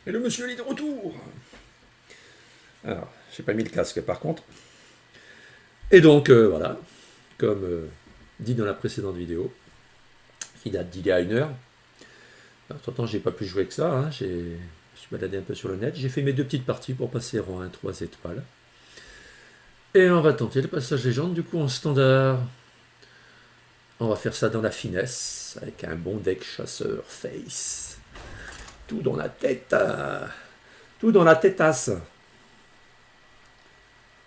Et le monsieur est de retour. Alors, j'ai pas mis le casque par contre. Et donc, voilà, comme dit dans la précédente vidéo, qui date d'il y a 1 heure. Entre-temps, j'ai pas pu jouer que ça. Hein. Je me suis baladé un peu sur le net. J'ai fait mes 2 petites parties pour passer rang 1, 3 étoiles. Et on va tenter le passage légende, du coup, en standard. On va faire ça dans la finesse, avec un bon deck chasseur face. Tout dans la tête. Tout dans la têtasse.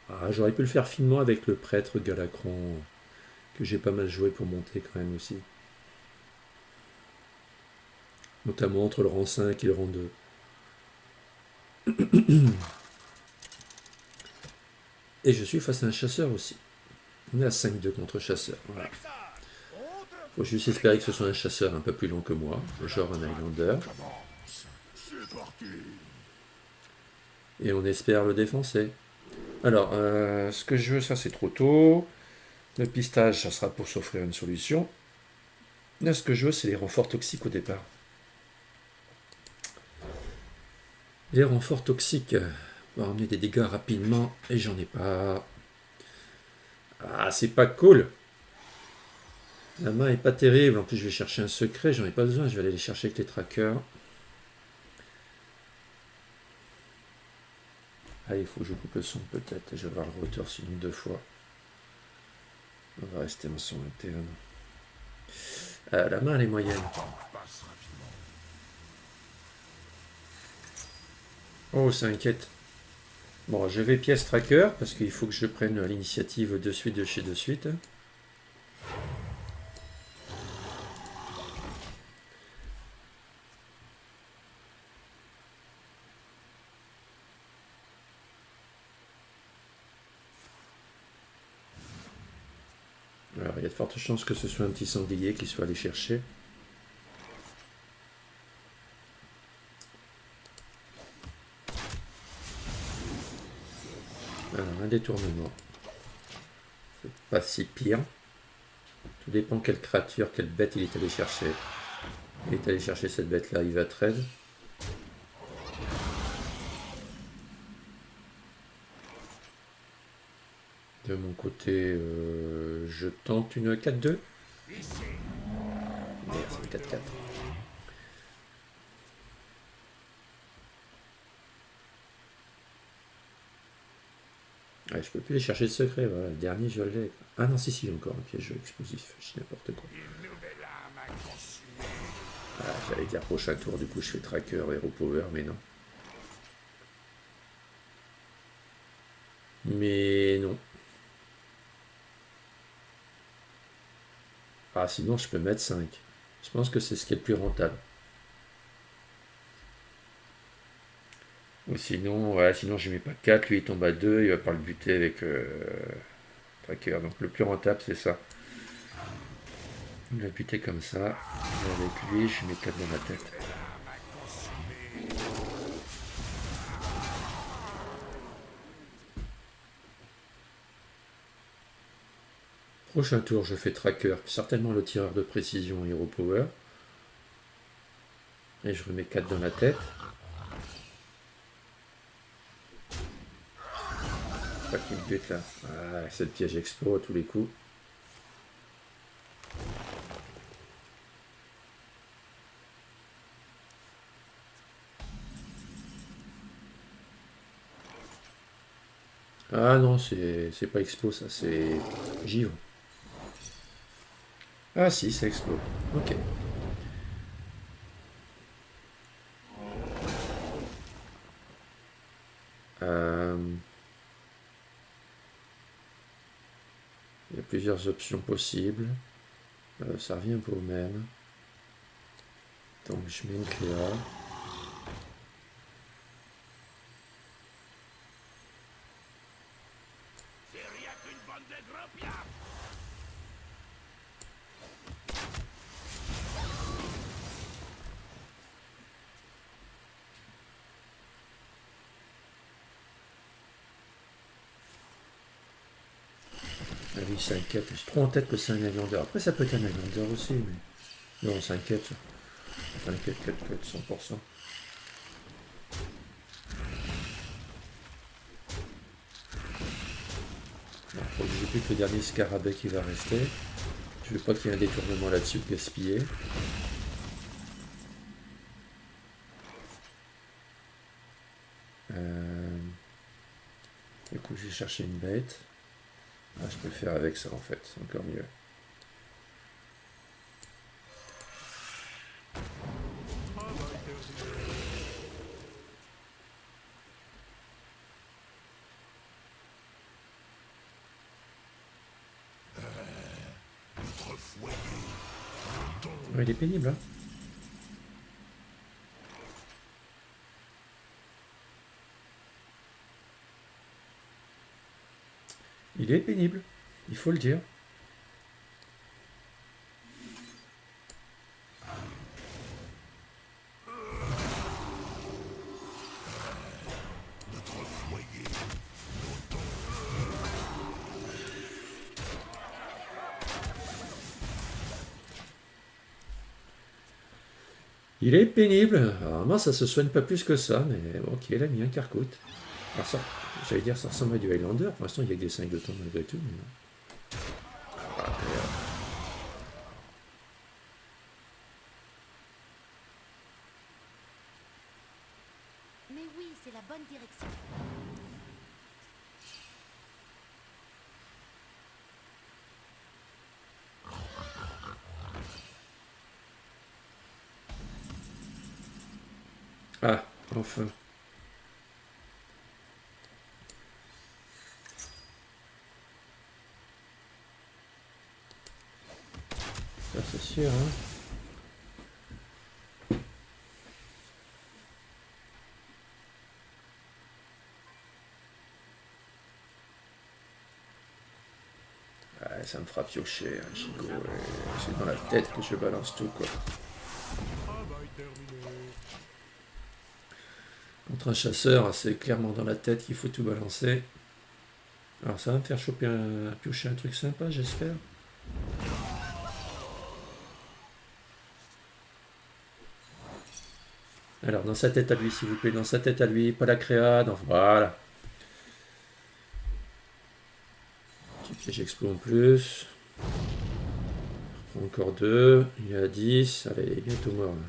Ah, j'aurais pu le faire finement avec le prêtre Galacron, que j'ai pas mal joué pour monter quand même aussi. Notamment entre le rang 5 et le rang 2. Et je suis face à un chasseur aussi. On est à 5-2 contre chasseur. Voilà. Faut juste espérer que ce soit un chasseur un peu plus long que moi, genre un Highlander. Et on espère le défoncer. Alors, ce que je veux, ça c'est trop tôt. Le pistage, ça sera pour s'offrir une solution. Là, ce que je veux, c'est les renforts toxiques au départ. Les renforts toxiques vont ramener des dégâts rapidement, et j'en ai pas. Ah, c'est pas cool. La main est pas terrible. En plus, je vais chercher un secret. J'en ai pas besoin. Je vais aller les chercher avec les trackers. Ah, il faut que je coupe le son peut-être. Je vais avoir le rotor sinon 2 fois. On va rester en son interne. La main, elle est moyenne. Oh, ça inquiète. Bon, je vais pièce tracker parce qu'il faut que je prenne l'initiative de suite, de suite. Alors, il y a de fortes chances que ce soit un petit sanglier qui soit allé chercher. Alors, un détournement. C'est pas si pire. Tout dépend quelle créature, quelle bête il est allé chercher. Il est allé chercher cette bête-là, il va 13. De mon côté, je tente une 4-2. Merde, c'est une 4-4. Ouais, je peux plus aller chercher le secret, voilà. Le dernier, je l'ai. Ah non, si, si, encore un piège explosif. Je dis n'importe quoi. Ah, j'allais dire prochain tour, du coup, je fais tracker, hero power, mais non. Mais non. Ah, sinon, je peux mettre 5. Je pense que c'est ce qui est le plus rentable. Ou sinon, ouais, sinon je mets pas 4, lui il tombe à 2, il va pas le buter avec tracker. Donc le plus rentable c'est ça. Il va buter comme ça. Et avec lui, je mets 4 dans la tête. Prochain tour, je fais tracker, certainement le tireur de précision Hero Power. Et je remets 4 dans la tête. Pas qu'il me bute là. Ah, c'est le piège expo à tous les coups. Ah non, c'est pas expo ça, c'est givre. Ah si, c'est expo. Ok. Il y a plusieurs options possibles. Ça revient un peu au même. Donc je mets une Cléa. Ah oui, ça inquiète. J'ai trop en tête que c'est un Highlander. Après, ça peut être un Highlander aussi, mais. Non, ça inquiète. Ça inquiète, 4, 100%. J'ai plus que le dernier scarabée qui va rester. Je veux pas qu'il y ait un détournement là-dessus gaspillé. Du coup, j'ai cherché une bête. Ah, je peux le faire avec ça en fait, c'est encore mieux. Ouais, il est pénible, hein. Il est pénible, il faut le dire. Il est pénible. Alors, moi, ça se soigne pas plus que ça, mais ok, il a mis un carcoute. Alors ça, j'allais dire, ça ressemble à du Highlander. Pour l'instant, il y a que des 5 de temps malgré tout. Mais non. Mais oui, c'est la bonne direction. Ah, enfin. Ça, c'est sûr, hein. Ah, ça me fera piocher, hein, Chico. C'est dans la tête que je balance tout, quoi. Contre un chasseur, c'est clairement dans la tête qu'il faut tout balancer. Alors ça va me faire choper piocher un truc sympa, j'espère. Alors dans sa tête à lui, s'il vous plaît, dans sa tête à lui, pas la créa, non, voilà. Petit piège explo en plus. Encore 2, il est à 10, allez, il est bientôt mort là.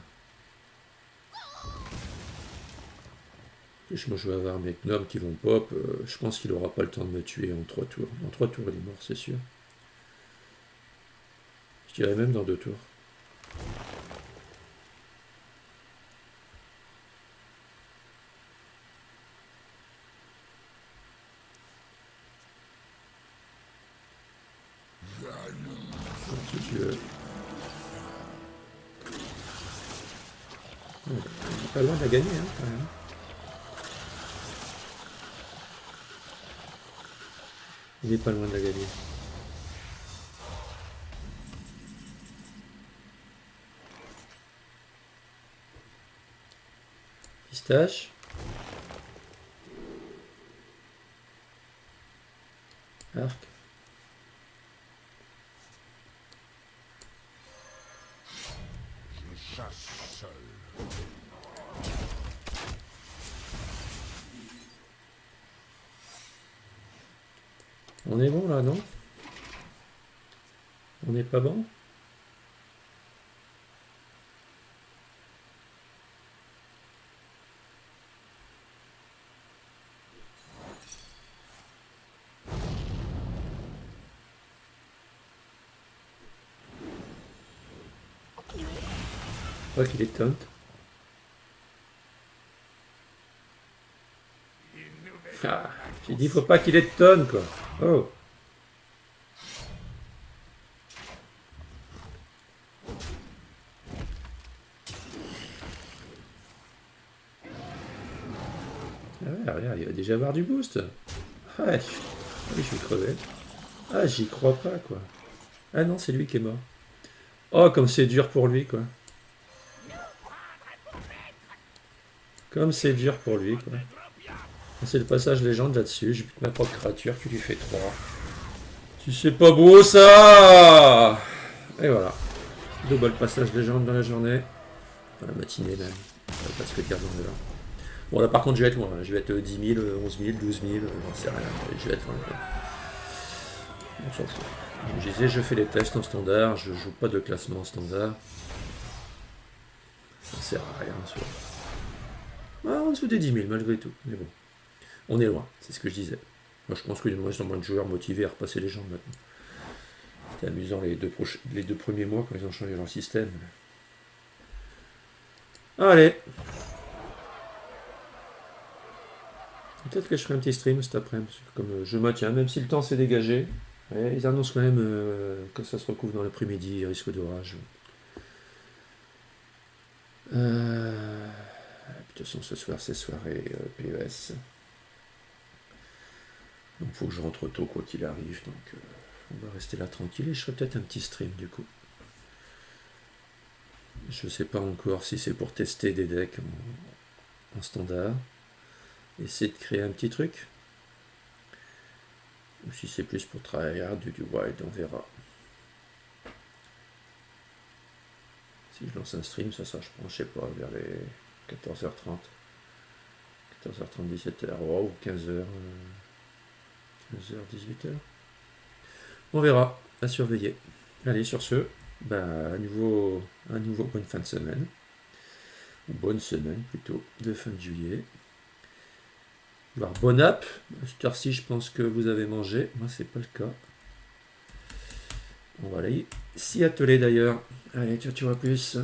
Moi je vais avoir mes gnomes qui vont pop, je pense qu'il aura pas le temps de me tuer en 3 tours. En 3 tours il est mort, c'est sûr. Je dirais même dans 2 tours. Il est pas loin de la gagner, hein, quand même. Il est pas loin de la gagner. Pistache. Arc. Je chasse seul. On est bon là, non? On n'est pas bon? Je crois qu'il est taunt. Ah, j'ai dit faut pas qu'il ait de tonne quoi. Oh. Ah ouais, regarde, il va déjà avoir du boost. Ouais, oui, je vais crever. Ah, j'y crois pas quoi. Ah non, c'est lui qui est mort. Oh, comme c'est dur pour lui quoi. Comme c'est dur pour lui quoi. C'est le passage légende là-dessus. J'ai plus que ma propre créature, tu lui fais 3. Si c'est pas beau ça. Et voilà. Double passage légende dans la journée. Dans la matinée même. Pas ce que dire dans l'heure. Bon, là, par contre, je vais être loin. Je vais être 10 000, 11 000, 12 000, j'en sais rien. Je vais être loin. On s'en fout. Je disais, je fais les tests en standard, je joue pas de classement en standard. Ça sert à rien, soit. Ah, en dessous des 10 000, malgré tout. Mais bon, on est loin, c'est ce que je disais. Moi, je pense qu'il y a de moins en moins de joueurs motivés à repasser les jambes maintenant. C'était amusant les deux premiers mois quand ils ont changé leur système. Allez. Peut-être que je ferai un petit stream cet après-midi, comme je maintiens, même si le temps s'est dégagé. Ouais, ils annoncent quand même que ça se recouvre dans l'après-midi, risque d'orage. De toute façon, ce soir, c'est soirée PES. Donc, il faut que je rentre tôt, quoi qu'il arrive. Donc, on va rester là tranquille et je ferai peut-être un petit stream du coup. Je sais pas encore si c'est pour tester des decks en standard. Essayer de créer un petit truc. Ou si c'est plus pour tryhard du wild, on verra. Si je lance un stream, ça sera, je pense, je sais pas, vers les 14h30. 14h30, 17h, ou 15h. 15h, 18h. On verra, à surveiller. Allez, sur ce, à nouveau bonne fin de semaine. Ou bonne semaine plutôt, de fin de juillet. Voire bonne app. Cette heure-ci, je pense que vous avez mangé. Moi, c'est pas le cas. On va aller s'y atteler d'ailleurs. Allez, ciao, ciao, à plus.